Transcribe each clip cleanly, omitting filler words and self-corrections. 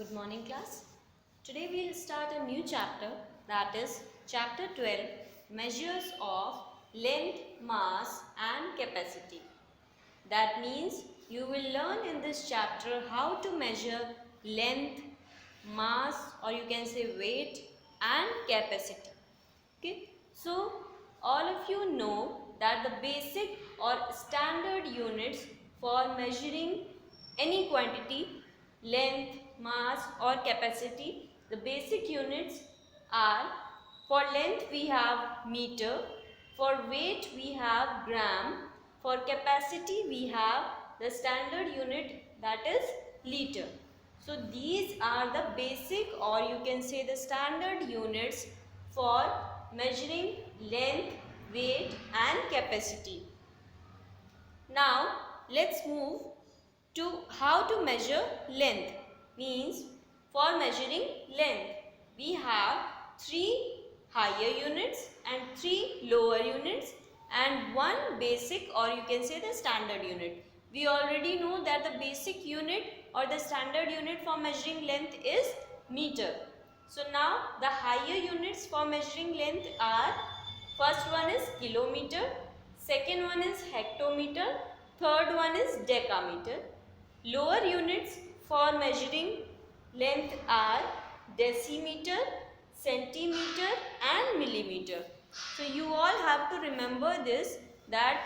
Good morning, class. Today we'll start a new chapter, that is chapter 12, measures of length, mass and capacity. That means you will learn in this chapter how to measure length, mass, or you can say weight and capacity. Okay, so all of you know that the basic or standard units for measuring any quantity, length, mass or capacity, the basic units are: for length we have meter, for weight we have gram, for capacity we have the standard unit, that is liter. So these are the basic, or you can say the standard units for measuring length, weight and capacity. Now let's move to how to measure length. Means for measuring length we have 3 higher units and 3 lower units and 1 basic, or you can say the standard unit. We already know that the basic unit or the standard unit for measuring length is meter. So now the higher units for measuring length are: first one is kilometer, second one is hectometer, third one is decameter. Lower units for measuring length are decimeter, centimeter and millimeter. So you all have to remember this, that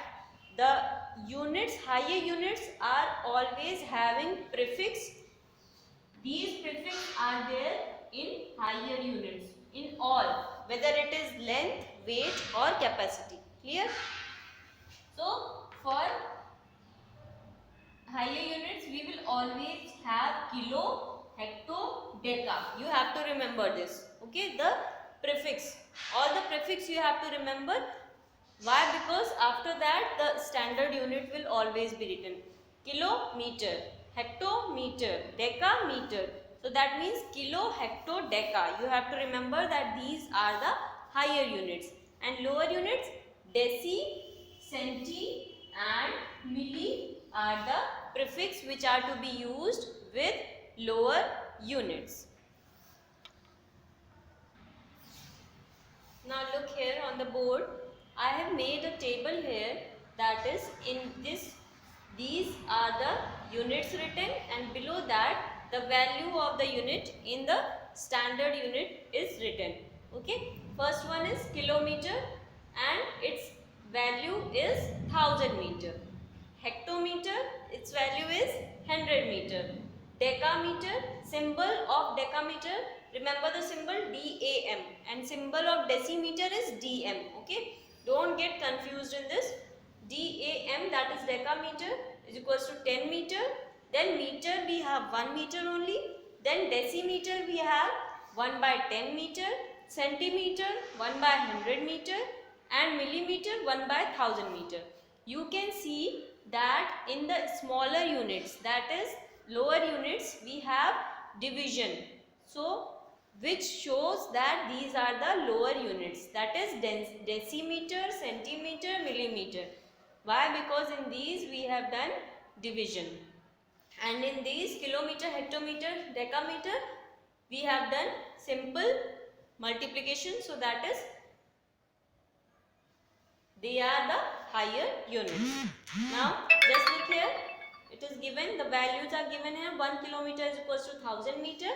the units, higher units are always having prefix. These prefixes are there in higher units, in all, whether it is length, weight or capacity. Clear? So for higher units we will always have kilo, hecto, deca. You have to remember this. Okay, the prefix, all the prefix you have to remember. Why? Because after that the standard unit will always be written: kilometer, hectometer, decameter. So that means kilo, hecto, deca. You have to remember that these are the higher units, and lower units deci, centi and milli are the prefix which are to be used with lower units. Now look here on the board. I have made a table here, that is in this, these are the units written, and below that the value of the unit in the standard unit is written. Okay, first one is kilometer and its value is 1000 meter. Hectometer, its value is 100 meter. Decameter, symbol of decameter, remember the symbol DAM, and symbol of decimeter is DM. Okay, don't get confused in this. DAM, that is decameter, is equals to 10 meter. Then meter we have 1 meter only. Then decimeter we have 1 by 10 meter. Centimeter 1 by 100 meter. And millimeter 1 by 1000 meter. You can see that in the smaller units, that is lower units, we have division. So which shows that these are the lower units, that is decimeter, centimeter, millimeter. Why? Because in these we have done division, and in these kilometer, hectometer, decameter we have done simple multiplication. So that is, they are the higher units. Now just look here, it is given, the values are given here. 1 kilometer is equals to 1000 meter.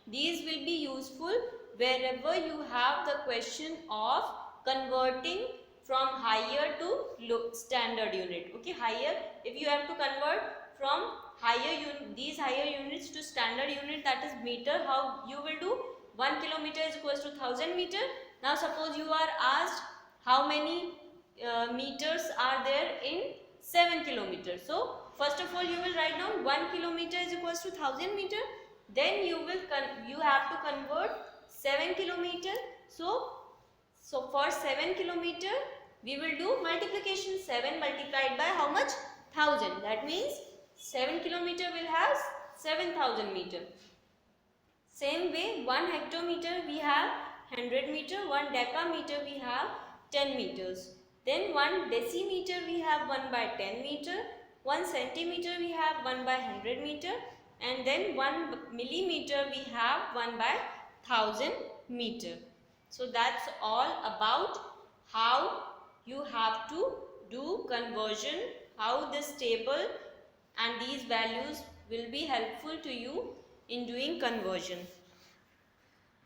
These will be useful wherever you have the question of converting from higher to standard unit. Okay, higher, if you have to convert from these higher units to standard unit, that is meter, how you will do? 1 kilometer is equals to 1000 meter. Now suppose you are asked how many meters are there in 7 kilometers. So first of all you will write down 1 kilometer is equals to 1000 meter. Then you have to convert 7 kilometer. So for 7 kilometer we will do multiplication. 7 multiplied by how much? 1000. That means 7 kilometer will have 7000 meter. Same way, 1 hectometer we have 100 meter, 1 decameter we have 10 meters. Then 1 decimeter we have 1 by 10 meter, 1 centimeter we have 1 by 100 meter, and then 1 millimeter we have 1/1000 meter. So that's all about how you have to do conversion, how this table and these values will be helpful to you in doing conversion.